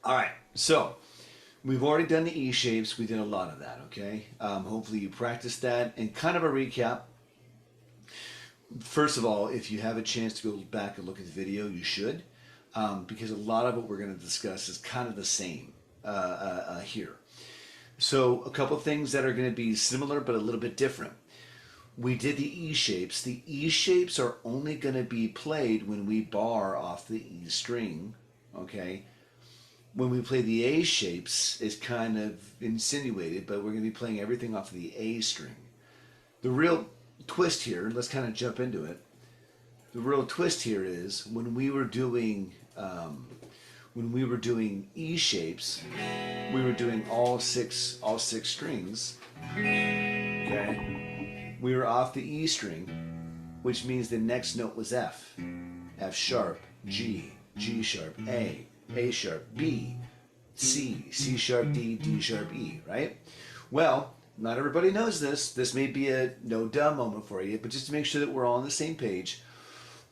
All right, so we've already done the E shapes. We did a lot of that, okay? Hopefully you practiced that. And kind of a recap. First of all, if you have a chance to go back and look at the video, you should, because a lot of what we're going to discuss is kind of the same here. So a couple things that are going to be similar but a little bit different. We did the E shapes. The E shapes are only going to be played when we bar off the E string, okay? When we play the A shapes, it's kind of insinuated, but we're going to be playing everything off of the A string. The real twist here, let's kind of jump into it. The real twist here is when we were doing E shapes, we were doing all six strings. Okay, we were off the E string, which means the next note was F, F sharp, G, G sharp, A sharp, B, C, C sharp, D, D sharp, E. Right? Well, not everybody knows this. This may be a no duh moment for you, but just to make sure that we're all on the same page,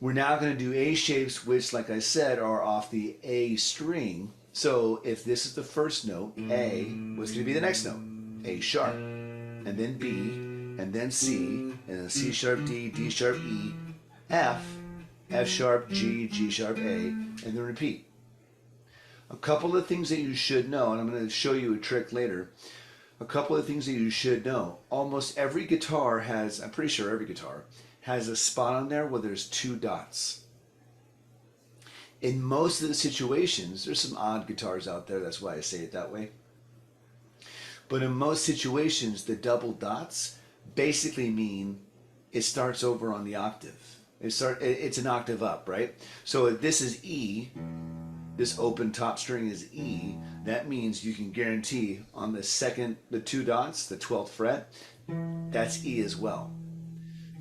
we're now going to do A shapes, which, like I said, are off the A string. So if this is the first note, A was going to be the next note, A sharp, and then B, and then C, and then C sharp, D, D sharp, E, F, F sharp, G, G sharp, A, and then repeat. A couple of things that you should know, and I'm going to show you a trick later. A couple of things that you should know. Almost every guitar has, I'm pretty sure every guitar, has a spot on there where there's two dots. In most of the situations, there's some odd guitars out there, that's why I say it that way. But in most situations, the double dots basically mean it starts over on the octave. It's an octave up, right? So if this is E, this open top string is E, that means you can guarantee on the two dots, the 12th fret, that's E as well.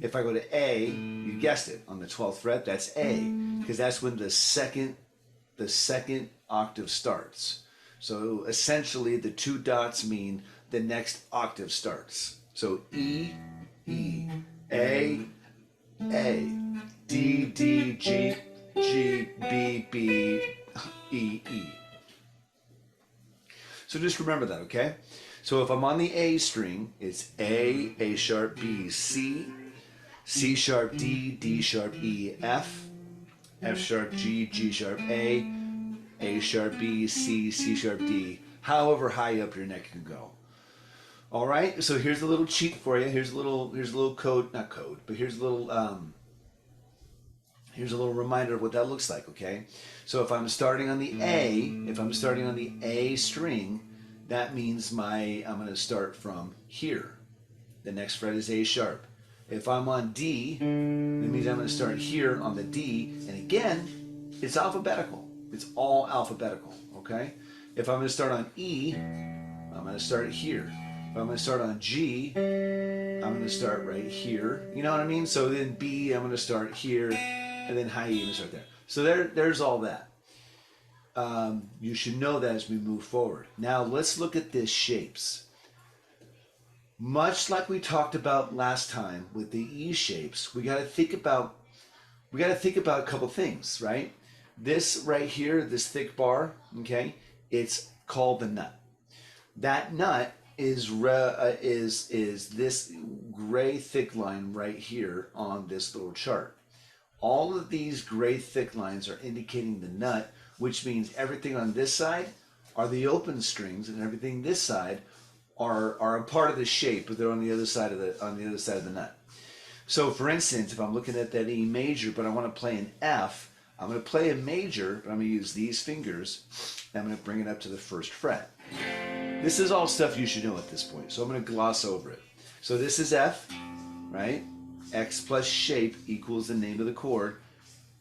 If I go to A, you guessed it, on the 12th fret, that's A, because that's when the second octave starts. So essentially the two dots mean the next octave starts. So E, E, A, D, D, G, G, B, B, E, E. So just remember that, okay? So if I'm on the A string, it's A sharp, B, C, C sharp, D, D sharp, E, F, F sharp, G, G sharp, A sharp, B, C, C sharp, D, however high up your neck can go. All right, so here's a little cheat for you. Here's a little code, not code, but here's a little reminder of what that looks like, okay? So if I'm starting on the A string, that means I'm going to start from here. The next fret is A sharp. If I'm on D, that means I'm going to start here on the D, and again, it's alphabetical. It's all alphabetical, okay? If I'm going to start on E, I'm going to start here. If I'm going to start on G, I'm going to start right here. You know what I mean? So then B, I'm going to start here, and then high E, I'm going to start there. So there's all that. You should know that as we move forward. Now let's look at the shapes. Much like we talked about last time with the E shapes, we got to think about a couple things, right? This right here, this thick bar, okay, it's called the nut. That nut is this gray thick line right here on this little chart. All of these gray thick lines are indicating the nut, which means everything on this side are the open strings, and everything this side are a part of the shape, but they're on the other side of the nut. So for instance, if I'm looking at that E major, but I want to play an F, I'm going to play a major, but I'm going to use these fingers, and I'm going to bring it up to the first fret. This is all stuff you should know at this point, so I'm going to gloss over it. So this is F, right? X plus shape equals the name of the chord.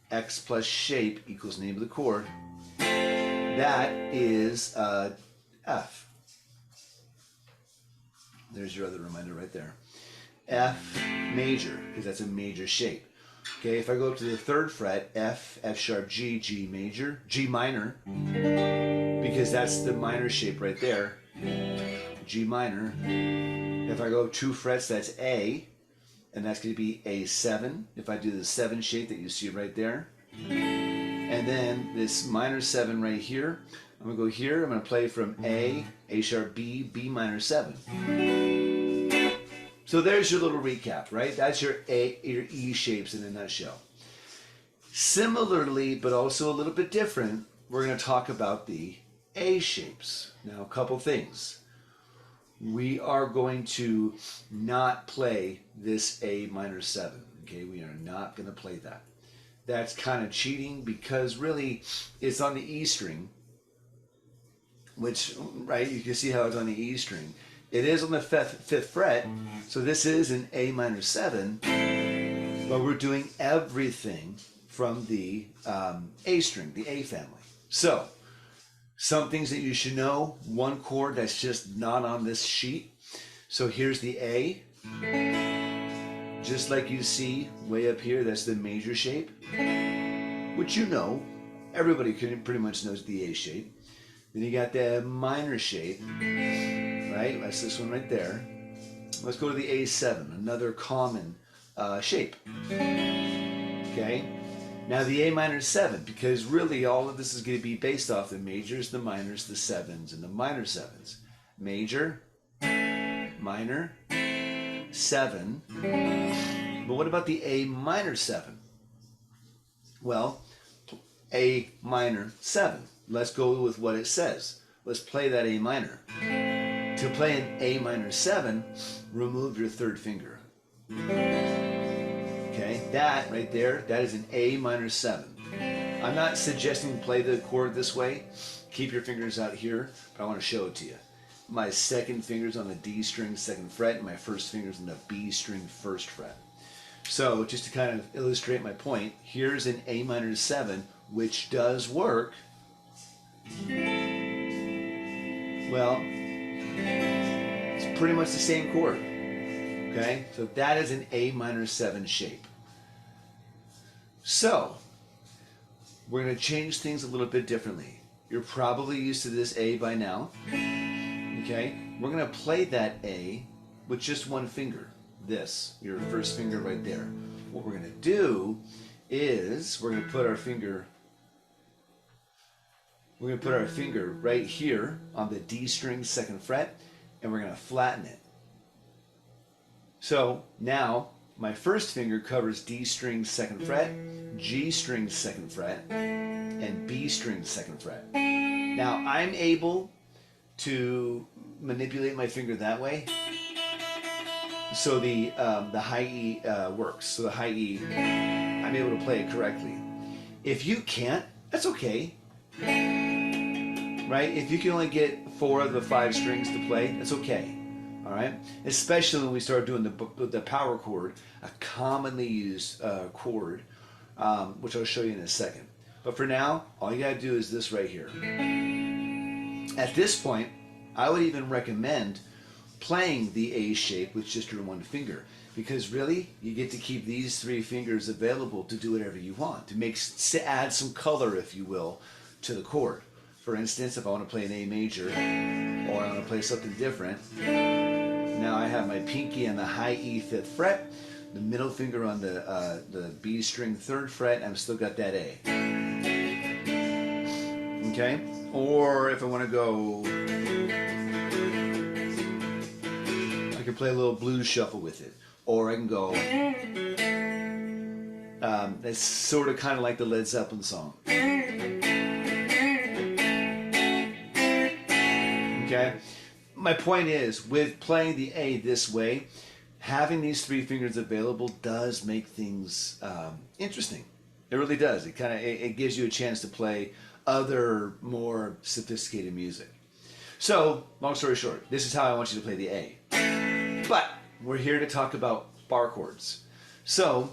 X plus shape equals the name of the chord. That is F. There's your other reminder right there. F major, because that's a major shape. Okay, if I go up to the third fret, F, F sharp, G, G major, G minor, because that's the minor shape right there. G minor. If I go 2 frets, that's A, and that's going to be A7. If I do the 7 shape that you see right there. And then this minor 7 right here, I'm going to go here. I'm going to play from A, A sharp, B, B minor 7. So there's your little recap, right? That's your E shapes in a nutshell. Similarly, but also a little bit different, we're going to talk about the A shapes. Now, a couple things. We are going to not play this A minor 7. Okay, we are not going to play that. That's kind of cheating because really it's on the E string, which, right, you can see how it's on the E string. It is on the fifth fret, so this is an A minor 7, but we're doing everything from the A string, the A family. So, some things that you should know, one chord that's just not on this sheet. So here's the A. Just like you see way up here, that's the major shape, which you know. Everybody pretty much knows the A shape. Then you got the minor shape, right? That's this one right there. Let's go to the A7, another common shape. Okay? Now the A minor 7, because really all of this is going to be based off the majors, the minors, the 7s, and the minor 7s. Major, minor, 7. But what about the A minor 7? Well, A minor 7. Let's go with what it says. Let's play that A minor. To play an A minor 7, remove your third finger. Okay, that right there, that is an A minor 7. I'm not suggesting play the chord this way. Keep your fingers out here, but I want to show it to you. My second finger's on the D string 2nd fret, and my first finger's on the B string 1st fret. So just to kind of illustrate my point, here's an A minor 7, which does work. Well, it's pretty much the same chord. Okay, so that is an A minor 7 shape. So, we're going to change things a little bit differently. You're probably used to this A by now. Okay, we're going to play that A with just one finger. This, your first finger right there. What we're going to do is we're going to put our finger right here on the D string 2nd fret, and we're going to flatten it. So now my first finger covers D string 2nd fret, G string 2nd fret, and B string 2nd fret. Now I'm able to manipulate my finger that way, so the high E works. So the high E, I'm able to play it correctly. If you can't, that's okay. Right? If you can only get 4 of the 5 strings to play, that's okay. All right? Especially when we start doing the power chord, a commonly used chord, which I'll show you in a second. But for now, all you gotta do is this right here. At this point, I would even recommend playing the A shape with just your one finger, because really, you get to keep these 3 fingers available to do whatever you want, to add some color, if you will, to the chord. For instance, if I want to play an A major, or I want to play something different, now I have my pinky on the high E 5th fret, the middle finger on the B string 3rd fret, and I've still got that A. Okay? Or if I want to go, I can play a little blues shuffle with it. Or I can go, it's sort of kind of like the Led Zeppelin song. Okay? My point is, with playing the A this way, having these 3 fingers available does make things interesting. It really does. It gives you a chance to play other more sophisticated music. So, long story short, this is how I want you to play the A. But we're here to talk about bar chords. So,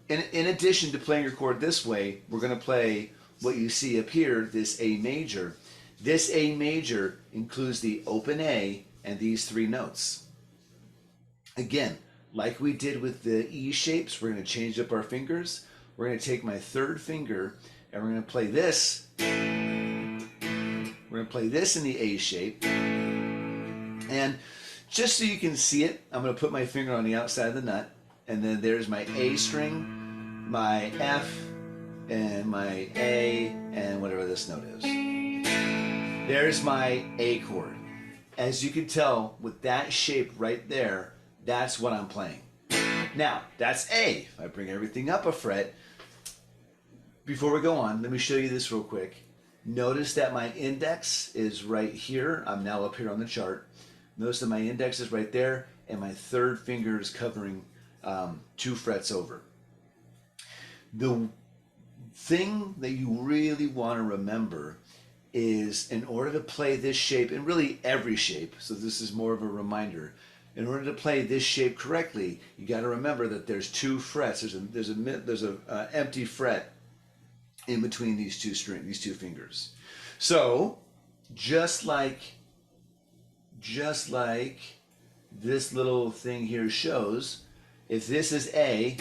in addition to playing your chord this way, we're going to play what you see up here, this A major. This A major includes the open A and these 3 notes. Again, like we did with the E shapes, we're going to change up our fingers. We're going to take my 3rd finger and we're going to play this. We're going to play this in the A shape. And just so you can see it, I'm going to put my finger on the outside of the nut, and then there's my A string, my F, and my A, and whatever this note is. There's my A chord. As you can tell, with that shape right there, that's what I'm playing. Now, that's A. If I bring everything up a fret, before we go on, let me show you this real quick. Notice that my index is right here. I'm now up here on the chart. Notice that my index is right there, and my third finger is covering 2 frets over. The thing that you really want to remember is, in order to play this shape, and really every shape, so this is more of a reminder, in order to play this shape correctly, you got to remember that there's 2 frets. There's a empty fret in between these two fingers. So just like this little thing here shows, if this is A,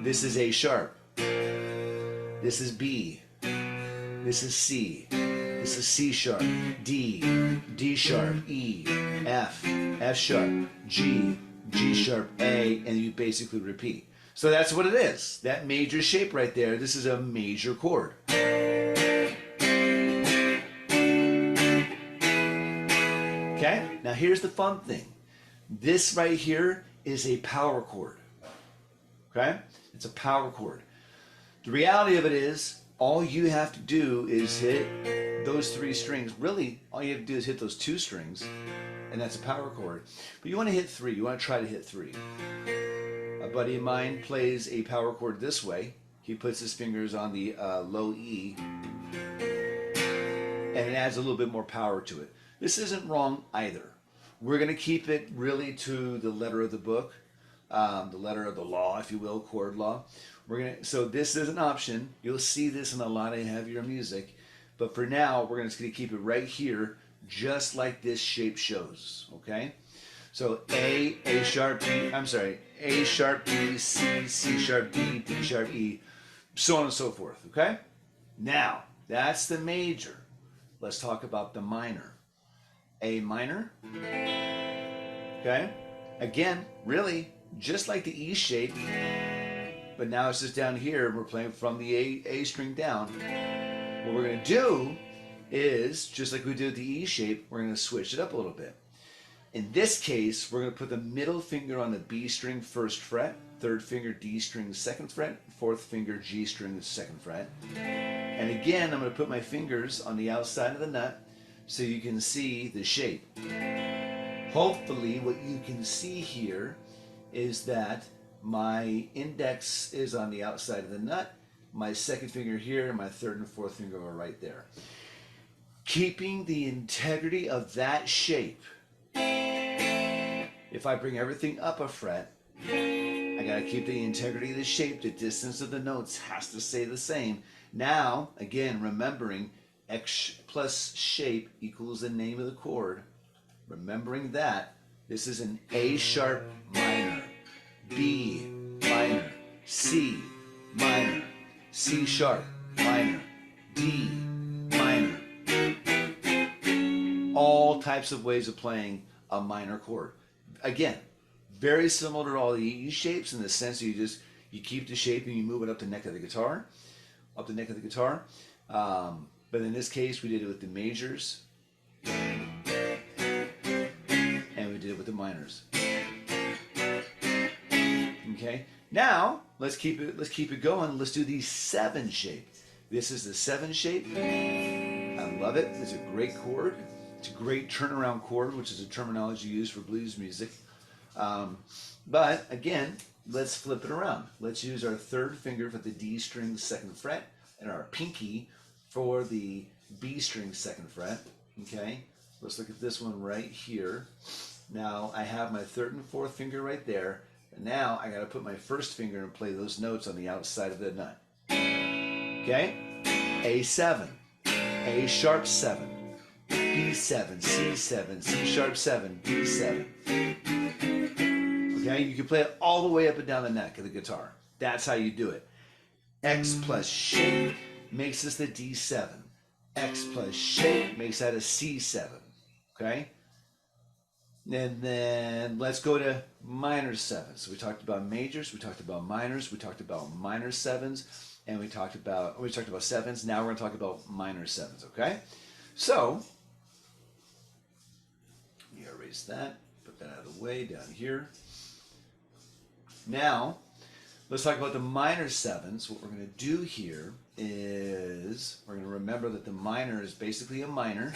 this is A sharp. This is B. This is C. This is C sharp. D. D sharp. E. F. F sharp. G. G sharp. A. And you basically repeat. So that's what it is. That major shape right there, this is a major chord. Okay? Now here's the fun thing. This right here is a power chord. Okay? It's a power chord. The reality of it is, all you have to do is hit those 3 strings. Really, all you have to do is hit those 2 strings, and that's a power chord. But you want to hit 3. You want to try to hit 3. A buddy of mine plays a power chord this way. He puts his fingers on the low E, and it adds a little bit more power to it. This isn't wrong either. We're going to keep it really to the letter of the book, the letter of the law, if you will, chord law. So this is an option. You'll see this in a lot of heavier music, but for now, we're just going to keep it right here, just like this shape shows. Okay? So A sharp, B, A sharp, B, C, C sharp, D, D sharp, E, so on and so forth, okay? Now, that's the major. Let's talk about the minor. A minor, okay? Again, really, just like the E shape, but now it's just down here, and we're playing from the A string down. What we're gonna do is, just like we did with the E shape, we're gonna switch it up a little bit. In this case, we're going to put the middle finger on the B string 1st fret, 3rd finger D string 2nd fret, 4th finger G string 2nd fret. And again, I'm going to put my fingers on the outside of the nut so you can see the shape. Hopefully, what you can see here is that my index is on the outside of the nut, my 2nd finger here, and my 3rd and 4th finger are right there. Keeping the integrity of that shape. If I bring everything up a fret, I gotta keep the integrity of the shape. The distance of the notes has to stay the same. Now, again, remembering X plus shape equals the name of the chord. Remembering that, this is an A sharp minor, B minor, C minor, C sharp minor, D minor. All types of ways of playing a minor chord. Again, very similar to all the E shapes in the sense that you keep the shape and you move it up the neck of the guitar, But in this case, we did it with the majors, and we did it with the minors. Okay. Now let's keep it going. Let's do the 7 shape. This is the 7 shape. I love it. It's a great chord. It's a great turnaround chord, which is a terminology used for blues music. But again, let's flip it around. Let's use our 3rd finger for the D string 2nd fret and our pinky for the B string 2nd fret. Okay, let's look at this one right here. Now I have my 3rd and 4th finger right there. And now I got to put my 1st finger and play those notes on the outside of the nut. Okay, A7, A sharp 7. B7, C7, C sharp 7, D7. Okay, you can play it all the way up and down the neck of the guitar. That's how you do it. X plus shape makes this the D7. X plus shape makes that a C7. Okay? And then let's go to minor 7s. So we talked about majors, we talked about minors, we talked about minor 7s. and we talked about sevens. Now we're going to talk about minor sevens, okay? So, let me erase that, put that out of the way down here. Now, let's talk about the minor sevens. What we're going to do here is we're going to remember that the minor is basically a minor.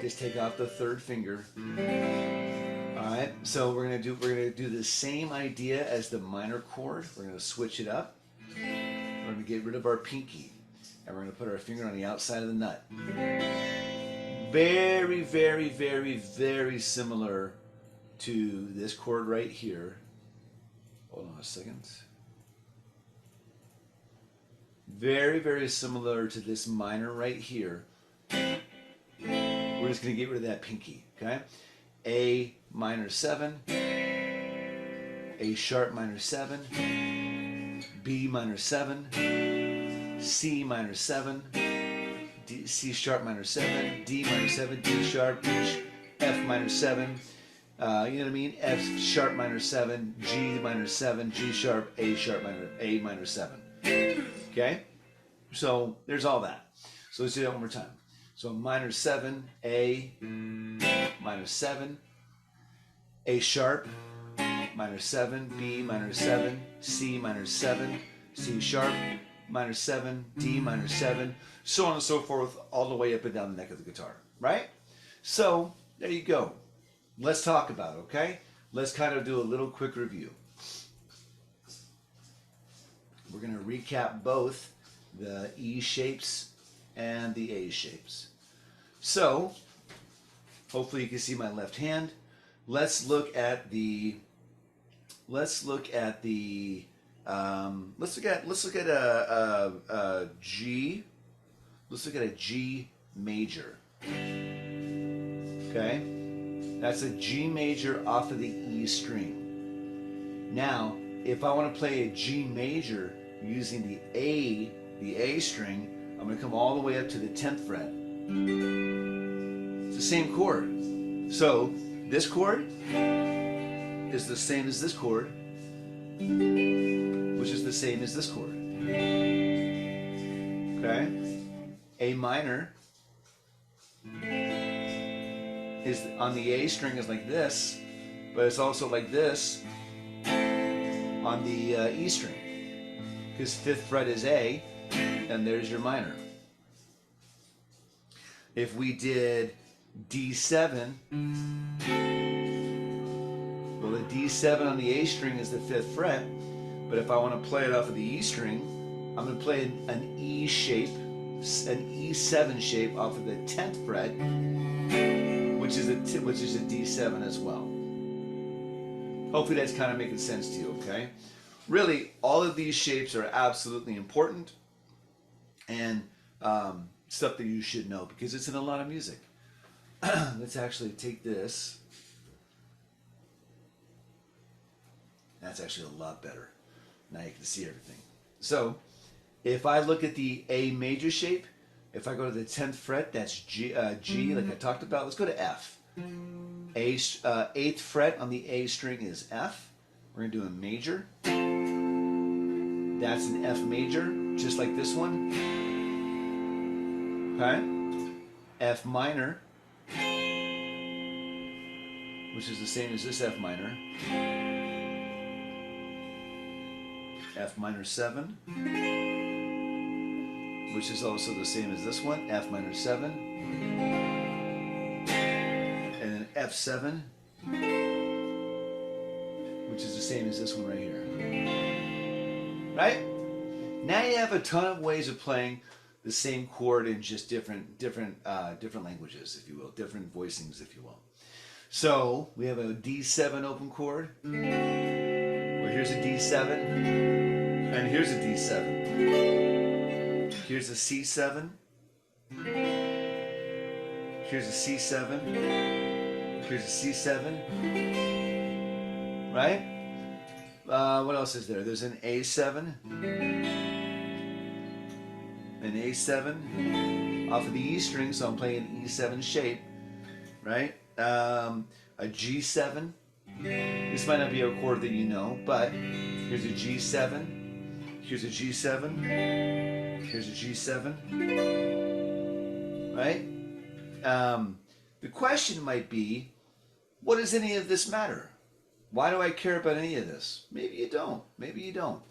Just take off the third finger. All right. So we're going to do the same idea as the minor chord. We're going to switch it up. We're going to get rid of our pinky, and we're going to put our finger on the outside of the nut. Very, very, very, very similar to this chord right here. Hold on a second. Very, very similar to this minor right here. We're just going to get rid of that pinky, okay? A minor 7, A sharp minor 7, B minor 7, C minor 7, D, C sharp minor 7, D minor 7, D sharp, F minor 7, you know what I mean? F sharp minor 7, G minor 7, G sharp, A minor 7. Okay? So there's all that. So let's do that one more time. So minor 7, A minor 7, A sharp minor 7, B minor 7, C minor 7, C sharp minor 7, D minor 7, so on and so forth, all the way up and down the neck of the guitar, right? So there you go. Let's talk about it, okay? Let's kind of do a little quick review. We're going to recap both the E shapes and the A shapes. So, hopefully you can see my left hand. Let's look at a G. Let's look at a G major. Okay? That's a G major off of the E string. Now, if I want to play a G major using the A string, I'm going to come all the way up to the 10th fret. It's the same chord. So, this chord is the same as this chord, which is the same as this chord. Okay? A minor is on the A string is like this, but it's also like this on the E string, because 5th fret is A, and there's your minor. If we did D7, well, the D7 on the A string is the 5th fret, but if I want to play it off of the E string, I'm going to play an E shape, an E7 shape off of the 10th fret, which is a D7 as well. Hopefully that's kind of making sense to you, okay? Really, all of these shapes are absolutely important and stuff that you should know because it's in a lot of music. Let's actually take this. That's actually a lot better. Now you can see everything. So, if I look at the A major shape, if I go to the 10th fret, that's G, like I talked about. Let's go to F. 8th fret on the A string is F. We're going to do a major. That's an F major, just like this one. Okay? F minor, which is the same as this F minor. F minor 7, which is also the same as this one, F minor 7, and an F7, which is the same as this one right here. Right? Now you have a ton of ways of playing the same chord in just different languages, if you will, different voicings, if you will. So we have a D7 open chord. Well, here's a D7, and here's a D7. Here's a C7. Here's a C7. Here's a C7. Right? What else is there? There's an A7. An A7 off of the E string, so I'm playing an E7 shape. Right? A G7. This might not be a chord that you know, but here's a G7. Here's a G7. Here's a G7. Right? The question might be, what does any of this matter? Why do I care about any of this? Maybe you don't. Maybe you don't.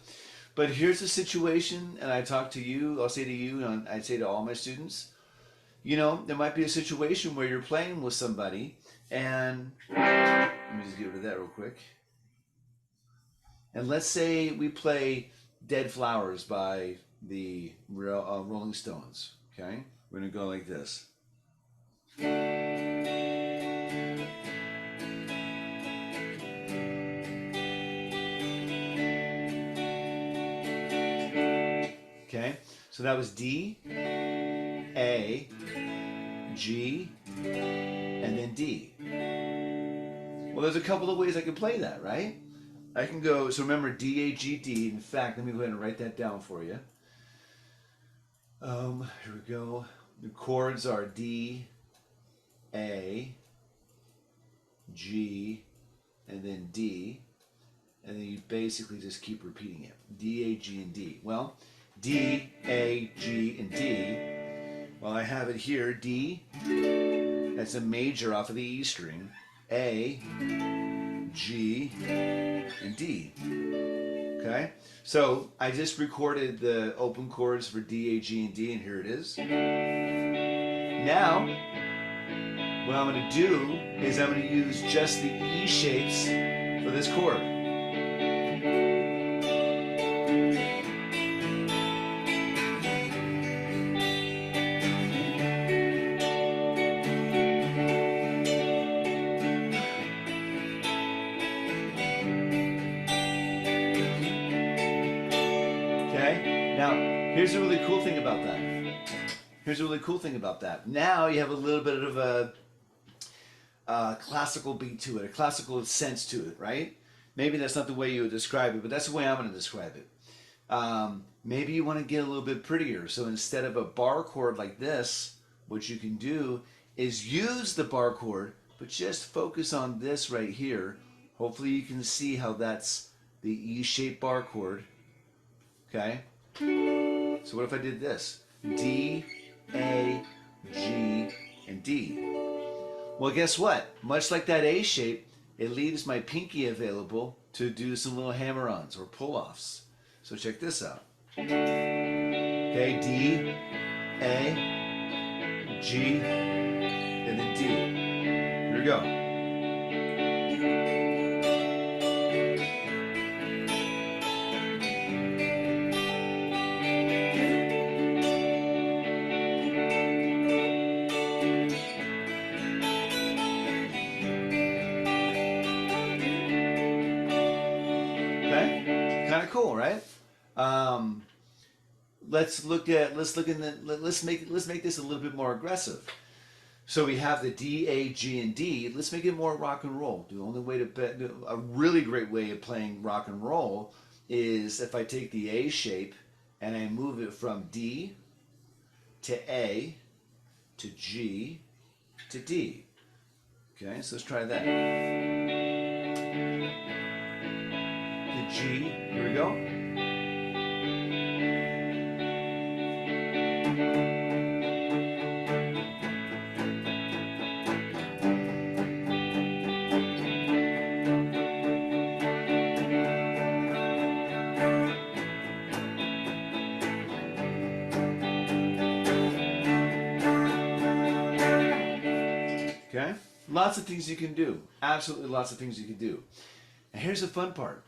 But here's the situation, and I talk to you, I'll say to you, and I'd say to all my students, you know, there might be a situation where you're playing with somebody, and let me just get rid of that real quick. And let's say we play Dead Flowers by the Rolling Stones, okay? We're going to go like this. Okay, so that was D, A, G, and then D. Well, there's a couple of ways I can play that, right? I can go, so remember D, A, G, D. In fact, let me go ahead and write that down for you. Here we go. The chords are D, A, G, and then D. And then you basically just keep repeating it. D, A, G, and D. Well, D, A, G, and D. Well, I have it here. D, that's a major off of the E string. A, G, and D. Okay? So I just recorded the open chords for D, A, G, and D, and here it is. Now, what I'm going to do is I'm going to use just the E shapes for this chord. Here's a really cool thing about that. Here's a really cool thing about that. Now you have a little bit of a classical beat to it, a classical sense to it, right? Maybe that's not the way you would describe it, but that's the way I'm going to describe it. Maybe you want to get a little bit prettier. So instead of a bar chord like this, what you can do is use the bar chord, but just focus on this right here. Hopefully you can see how that's the E-shaped bar chord. Okay? So what if I did this? D, A, G, and D. Well, guess what? Much like that A shape, it leaves my pinky available to do some little hammer-ons or pull-offs. So check this out. Okay, D, A, G, and then D. Here we go. Kind of cool, right? Let's make this a little bit more aggressive. So we have the D, A, G, and D. Let's make it more rock and roll. The only way a really great way of playing rock and roll is if I take the A shape and I move it from D to A to G to D. Okay, so let's try that. The G, here we go. Okay? Lots of things you can do. Absolutely lots of things you can do. And here's the fun part.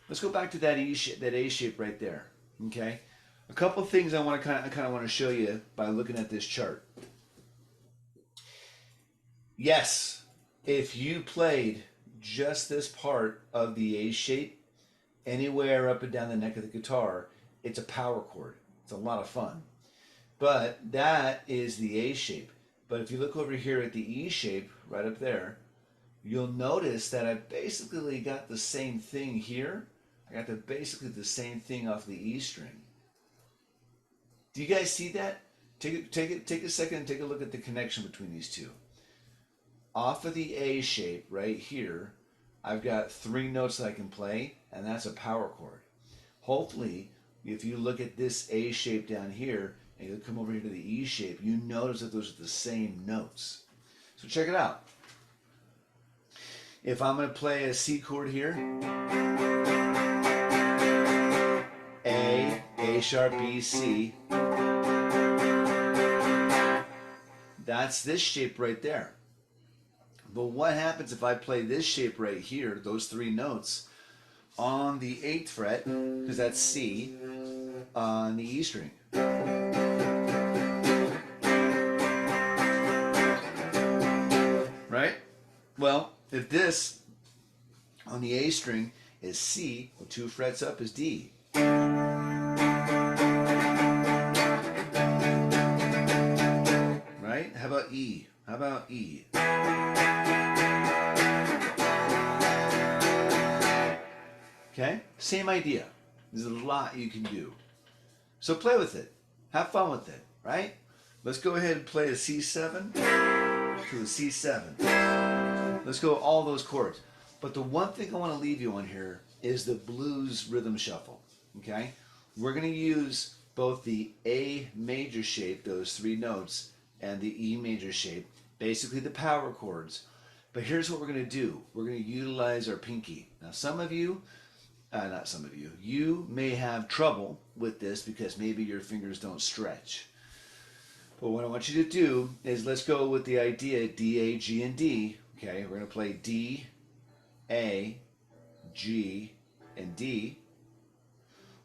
Let's go back to that A shape right there. Okay? A couple of things I want to kind of want to show you by looking at this chart. Yes, if you played just this part of the A shape anywhere up and down the neck of the guitar, it's a power chord. It's a lot of fun. But that is the A shape. But if you look over here at the E shape, right up there, you'll notice that I basically got the same thing here. I got basically the same thing off the E string. Do you guys see that? Take a second and take a look at the connection between these two. Off of the A shape right here, I've got 3 notes that I can play, and that's a power chord. Hopefully, if you look at this A shape down here and you come over here to the E shape, you notice that those are the same notes. So check it out. If I'm going to play a C chord here, A sharp, B, C, that's this shape right there. But what happens if I play this shape right here, those three notes, on the 8th fret, because that's C, on the E string? Right? Well, if this on the A string is C, well, 2 frets up is D. Right? How about E? How about E? Okay? Same idea. There's a lot you can do. So play with it. Have fun with it, right? Let's go ahead and play a C7 to a C7. Let's go all those chords. But the one thing I want to leave you on here is the blues rhythm shuffle. Okay? We're going to use both the A major shape, those 3 notes, and the E major shape, basically the power chords. But here's what we're going to do. We're going to utilize our pinky. Now some of you, not some of you, you may have trouble with this because maybe your fingers don't stretch. But what I want you to do is, let's go with the idea D, A, G, and D. Okay, we're going to play D, A, G, and D.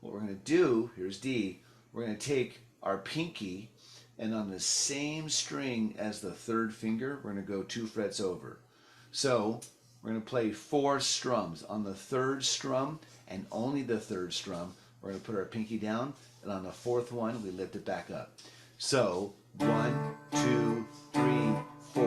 What we're going to do, here's D, we're going to take our pinky and on the same string as the 3rd finger, we're going to go 2 frets over. So we're going to play 4 strums. On the 3rd strum, and only the 3rd strum, we're going to put our pinky down, and on the 4th one, we lift it back up. So 1, 2, 3, 4.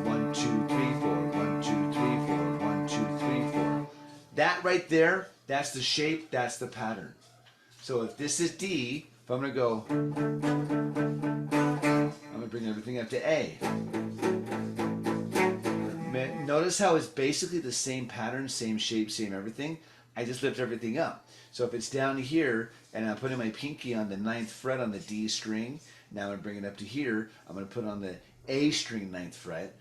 1, 2, 3, 4. 1, 2, 3, 4. 1, 2, 3, 4. That right there, that's the shape, that's the pattern. So if this is D, if I'm going to go, I'm going to bring everything up to A. Notice how it's basically the same pattern, same shape, same everything. I just lift everything up. So if it's down here and I'm putting my pinky on the 9th fret on the D string, now I'm going to bring it up to here. I'm going to put on the A string 9th fret.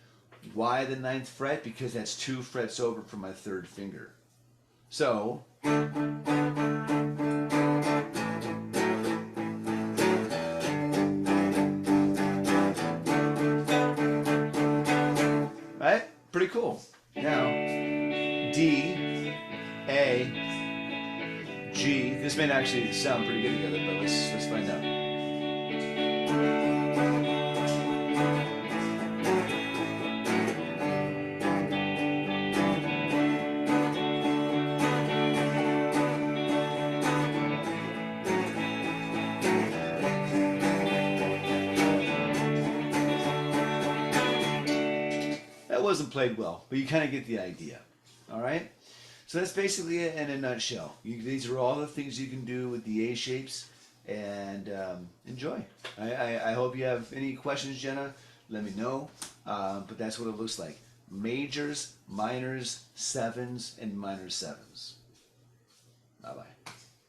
Why the 9th fret? Because that's 2 frets over from my 3rd finger. So, right? Pretty cool. Now, D, A, G. This may actually sound pretty good together, but let's find out. That wasn't played well, but you kind of get the idea. All right? So that's basically it in a nutshell. These are all the things you can do with the A shapes, and enjoy. I hope you have any questions, Jenna. Let me know. But that's what it looks like. Majors, minors, 7s, and minor 7s. Bye-bye.